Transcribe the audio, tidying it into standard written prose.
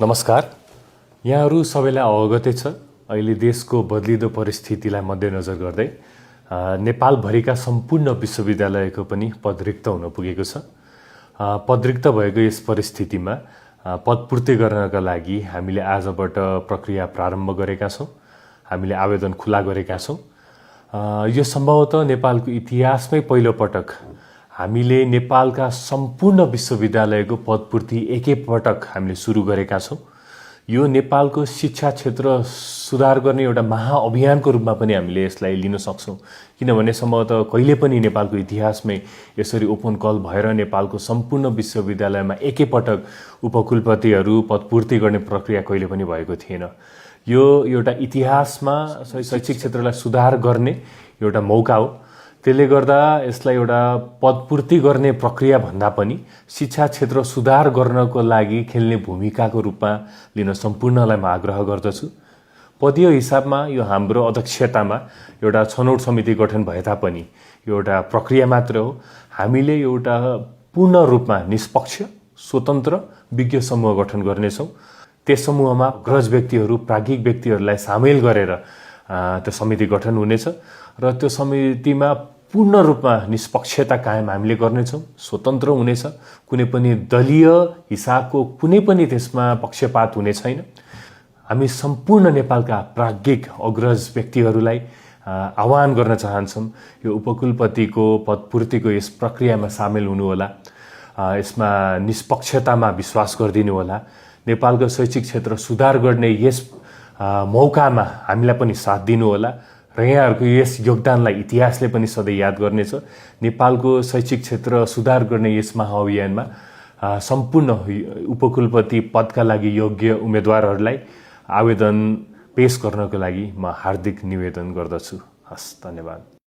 नमस्कार। यहाँहरू सबैलाई अवगतै छ अहिले देशको बदलिदो परिस्थितिलाई मध्यनजर गर्दै नेपालभरिका सम्पूर्ण विश्वविद्यालयको पनि पद रिक्त हुन पुगेको छ। पद रिक्त भएको यस परिस्थितिमा पदपूर्ति गर्नका लागि हामीले आजबाट प्रक्रिया प्रारम्भ गरेका छौँ। हामीले आवेदन खुला गरेका छौँ। यो सम्भवतः नेपालको इतिहासमै पहिलोपटक हामीले नेपालका सम्पूर्ण विश्वविद्यालयको पदपूर्ति एकैपटक हामीले सुरु गरेका छौँ। यो नेपालको शिक्षा क्षेत्र सुधार गर्ने एउटा महाअभियानको रूपमा पनि हामीले यसलाई लिन सक्छौँ। किनभने सम्भवतः कहिले पनि नेपालको इतिहासमै यसरी ओपन कल भएर नेपालको सम्पूर्ण विश्वविद्यालयमा एकैपटक उपकुलपतिहरू पदपूर्ति गर्ने प्रक्रिया कहिले पनि भएको थिएन। यो एउटा इतिहासमा शैक्षिक क्षेत्रलाई सुधार गर्ने एउटा मौका हो। त्यसले गर्दा यसलाई एउटा पदपूर्ति गर्ने प्रक्रिया भन्दा पनि शिक्षा क्षेत्र सुधार गर्नको लागि खेल्ने भूमिकाको रूपमा लिन सम्पूर्णलाई म आग्रह गर्दछु। पदीय हिसाबमा यो हाम्रो अध्यक्षतामा एउटा छनौट समिति गठन भए तापनि यो एउटा प्रक्रिया मात्र हो। हामीले एउटा पूर्ण रूपमा निष्पक्ष स्वतन्त्र विज्ञ समूह गठन गर्नेछौँ। त्यस समूहमा अग्रज व्यक्तिहरू प्राज्ञिक व्यक्तिहरूलाई सामेल गरेर त्यो समिति गठन हुनेछ र त्यो समितिमा पूर्ण रूपमा निष्पक्षता कायम हामीले गर्नेछौँ। स्वतन्त्र हुनेछ। कुनै पनि दलीय हिसाबको कुनै पनि त्यसमा पक्षपात हुने छैन। हामी सम्पूर्ण नेपालका प्राज्ञिक अग्रज व्यक्तिहरूलाई आह्वान गर्न चाहन्छौँ यो उपकुलपतिको पदपूर्तिको यस प्रक्रियामा सामेल हुनुहोला। यसमा निष्पक्षतामा विश्वास गरिदिनु होला। नेपालको शैक्षिक क्षेत्र सुधार गर्ने यस मौकामा हामीलाई पनि साथ दिनुहोला र यहाँहरूको यस योगदानलाई इतिहासले पनि सधैँ याद गर्नेछ। नेपालको शैक्षिक क्षेत्र सुधार गर्ने यस महाअभियानमा सम्पूर्ण उपकुलपति पदका लागि योग्य उम्मेदवारहरूलाई आवेदन पेश गर्नको लागि म हार्दिक निवेदन गर्दछु। हस्, धन्यवाद।